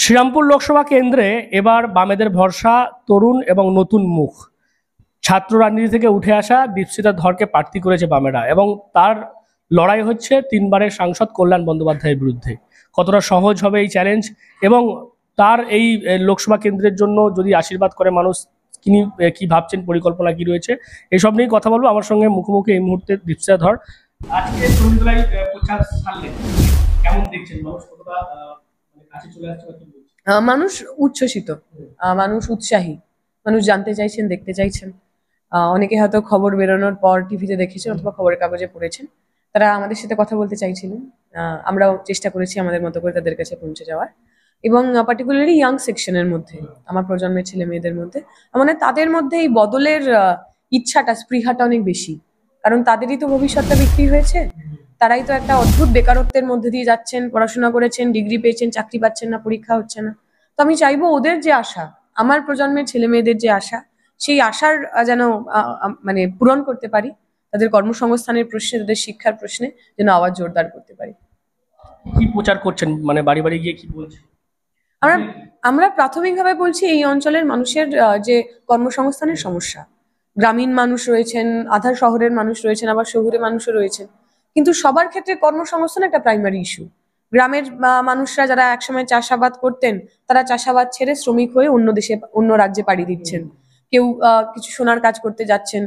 শ্রীরামপুর লোকসভা কেন্দ্রে এবার বামেদের ভরসা তরুণ এবং নতুন মুখ। ছাত্র রাজনীতি থেকে উঠে আসা দীপশিতা ধরকে প্রার্থী করেছে বামেরা এবং তার লড়াই হচ্ছে তিনবারের সাংসদ কল্যাণ বন্দ্যোপাধ্যায়ের বিরুদ্ধে। কতটা সহজ হবে এই চ্যালেঞ্জ এবং তার এই লোকসভা কেন্দ্রের জন্য যদি আশীর্বাদ করে মানুষ, তিনি কি ভাবছেন, পরিকল্পনা কি রয়েছে, এসব নিয়েই কথা বলবো। আমার সঙ্গে মুখোমুখি এই মুহূর্তে দীপশিতা ধর। আজকে সন্ধ্যাবেলায় প্রচার সারলেন, কেমন দেখছেন? মানুষ কতটা কাছে চলে আসছে বা কি বলছে? মানুষ উচ্ছ্বসিত, মানুষ উৎসাহী, মানুষ জানতে চাইছেন, দেখতে চাইছেন। অনেকে হয়তো খবর বেরোনোর পর টিভিতে দেখেছেন অথবা খবরের কাগজে পড়েছেন, তারা আমাদের সাথে কথা বলতে চাইছিলেন। আমরাও চেষ্টা করেছি আমাদের মতো করে তাদের কাছে পৌঁছে যাওয়ার, এবং পার্টিকুলারলি ইয়াং সেকশনের মধ্যে, আমার প্রজন্মের ছেলে মেয়েদের মধ্যে, মানে তাদের মধ্যে এই বদলের ইচ্ছাটা, স্পৃহাটা অনেক বেশি। কারণ তাদেরই তো ভবিষ্যৎটা বিক্রি হয়েছে, তারাই তো একটা অদ্ভুত বেকারত্বের মধ্যে দিয়ে যাচ্ছেন, পড়াশোনা করেছেন, ডিগ্রি পেয়েছেন, চাকরি পাচ্ছেন না, পরীক্ষা হচ্ছে না। তো আমি চাইবো ওদের যে আশা, আমার প্রজন্মের ছেলে মেয়েদের যে আশা, সেই আশার যেন মানে পূরণ করতে পারি। তাদের কর্মসংস্থানের প্রশ্নে, তাদের শিক্ষার প্রশ্নে যেন আওয়াজ জোরদার করতে পারি। কি প্রচার করছেন, মানে বাড়ি বাড়ি গিয়ে কি বলছেন? আমরা আমরা প্রাথমিকভাবে বলছি এই অঞ্চলের মানুষের যে কর্মসংস্থানের সমস্যা। গ্রামীণ মানুষ রয়েছেন, আধা শহরের মানুষ রয়েছেন, আবার শহুরে মানুষও রয়েছেন, কিন্তু সবার ক্ষেত্রে কর্মসংস্থান একটা প্রাইমারি ইস্যু। গ্রামের মানুষরা যারা একসময় চাষাবাদ করতেন, তারা চাষাবাদ ছেড়ে শ্রমিক হয়ে অন্য দেশে, অন্য রাজ্যে পাড়ি দিচ্ছেন। কেউ কিছু সোনার কাজ করতে যাচ্ছেন।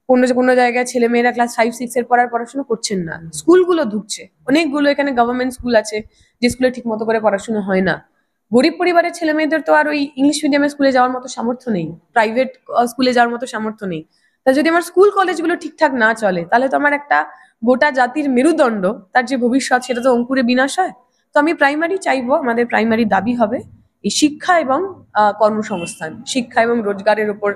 কোনো জায়গায় ছেলে মেয়েরা ক্লাস 5-6 এর পর আর পড়াশোনা করছেন না, স্কুলগুলো ঢুকছে। অনেকগুলো এখানে গভর্নমেন্ট স্কুল আছে যে স্কুলে ঠিক মতো করে পড়াশোনা হয় না। গরিব পরিবারের ছেলে মেয়েদের তো আর ওই ইংলিশ মিডিয়ামের স্কুলে যাওয়ার মতো সামর্থ্য নেই, প্রাইভেট স্কুলে যাওয়ার মতো সামর্থ্য নেই। তা যদি আমার স্কুল কলেজগুলো ঠিকঠাক না চলে, তাহলে তো আমার একটা গোটা জাতির মেরুদণ্ড, তার যে ভবিষ্যৎ, সেটা তো অঙ্কুরে বিনাশ হয়। তো আমি প্রাইমারি চাইবো, আমাদের প্রাইমারি দাবি হবে এই শিক্ষা এবং কর্মসংস্থান, শিক্ষা এবং রোজগারের উপর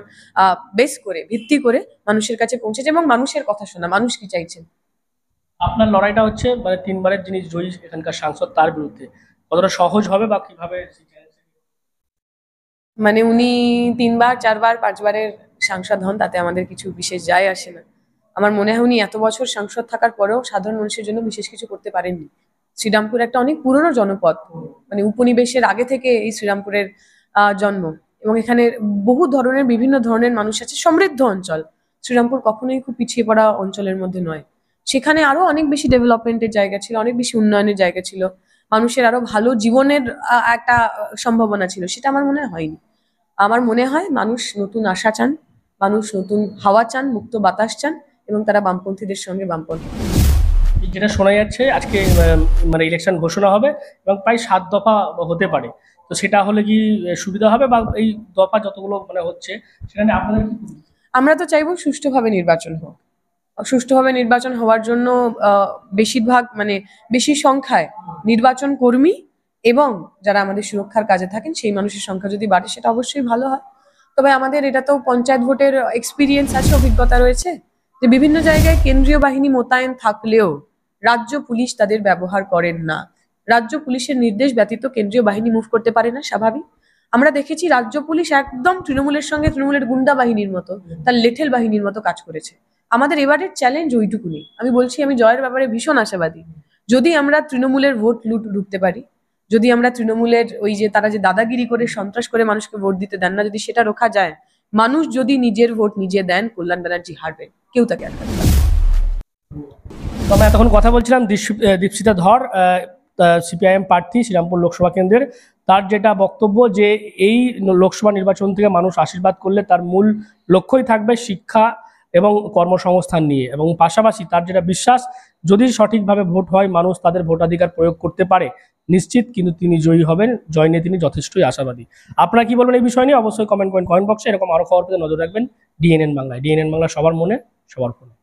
বেস করে, ভিত্তি করে মানুষের কাছে পৌঁছেছে এবং মানুষের কথা শোনা, মানুষ কি চাইছেন। আপনার লড়াইটা হচ্ছে মানে তিনবারের যিনি জয়ী এখানকার সাংসদ, তার বিরুদ্ধে। কতটা সহজ হবে বা কিভাবে? মানে উনি 3বার 4বার 5বারের সাংসদ হন, তাতে আমাদের কিছু বিশেষ যায় আসে না। আমার মনে হয় উনি এত বছর সাংসদ থাকার পরেও সাধারণ মানুষের জন্য বিশেষ কিছু করতে পারেননি। শ্রীরামপুর একটা অনেক পুরনো জনপদ, মানে উপনিবেশের আগে থেকে এই শ্রীরামপুরের জন্ম, এবং এখানে বহু ধরনের, বিভিন্ন ধরনের মানুষ আছে, সমৃদ্ধ অঞ্চল। শ্রীরামপুর কখনোই খুব পিছিয়ে পড়া অঞ্চলের মধ্যে নয়। সেখানে আরো অনেক বেশি ডেভেলপমেন্টের জায়গা ছিল, অনেক বেশি উন্নয়নের জায়গা ছিল, মানুষের আরো ভালো জীবনের একটা সম্ভাবনা ছিল। সেটা আমার মনে হয়নি। আমার মনে হয় মানুষ নতুন আশা চান, মানুষ নতুন হাওয়া চান, মুক্ত বাতাস চান, এবং তারা বামপন্থীদের সঙ্গে বামপন্থী। যেটা শোনা যাচ্ছে আজকে মানে ইলেকশন ঘোষণা হবে এবং প্রায় 7 দফা হতে পারে। তো সেটা হলে কি সুবিধা হবে, বা এই দফা যতগুলো মানে হচ্ছে সেখানে আপনাদের আমরা তো চাইবো সুষ্ঠুভাবে নির্বাচন হোক। সুষ্ঠুভাবে নির্বাচন হওয়ার জন্য বেশিরভাগ, মানে বেশি সংখ্যায় নির্বাচন কর্মী এবং যারা আমাদের সুরক্ষার কাজে থাকেন সেই মানুষের সংখ্যা যদি বাড়ে, সেটা অবশ্যই ভালো হয়। তবে আমাদের এটা তো পঞ্চায়েত ভোটের এক্সপিরিয়েন্স আছে, অভিজ্ঞতা রয়েছে, যে বিভিন্ন জায়গায় কেন্দ্রীয় বাহিনী মোতায়েন থাকলেও রাজ্য পুলিশ তাদের ব্যবহার করেন না। রাজ্য পুলিশের নির্দেশ ব্যতীত কেন্দ্রীয় বাহিনী মুভ করতে পারে না, স্বাভাবিক। আমরা দেখেছি রাজ্য পুলিশ একদম তৃণমূলের সঙ্গে, তৃণমূলের গুন্ডা বাহিনীর মতো, তার লেঠেল বাহিনীর মতো কাজ করেছে। আমাদের এবারের চ্যালেঞ্জ ওইটুকুনি। আমি বলছি, আমি জয়ের ব্যাপারে ভীষণ আশাবাদী। যদি আমরা তৃণমূলের ভোট লুট ঢুকতে পারি, যদি আমরা তৃণমূলের ওই যে তারা যে দাদাগিরি করে, সন্ত্রাস করে মানুষকে ভোট দিতে দেন না, যদি সেটা রোখা যায়, মানুষ যদি নিজের ভোট নিজে দেন, কল্যাণ ব্যানার্জি হারবেন, কেউ তাকে আটকাতে পারবে না। তো আমরা এতক্ষণ কথা বলছিলাম দীপশিতা ধর, সিপিআইএম প্রার্থী শ্রীরামপুর লোকসভা কেন্দ্রের। তার যেটা বক্তব্য, যে এই লোকসভা নির্বাচন থেকে মানুষ আশীর্বাদ করলে তার মূল লক্ষ্যই থাকবে শিক্ষা এবং কর্মসংস্থান নিয়ে, এবং পাশাপাশি তার যেটা বিশ্বাস, যদি সঠিকভাবে ভোট হয়, মানুষ তাদের ভোটাধিকার প্রয়োগ করতে পারে, নিশ্চিত কিন্তু তিনি জয়ী হবেন। জয় নিয়ে তিনি যথেষ্টই আশাবাদী। আপনারা কি বলবেন এই বিষয় নিয়ে? অবশ্যই কমেন্ট বক্সে। এরকম আরো খবর পেতে নজর রাখবেন ডিএনএন বাংলায়। ডিএনএন বাংলা, সবার মনে, সবার ফোনে।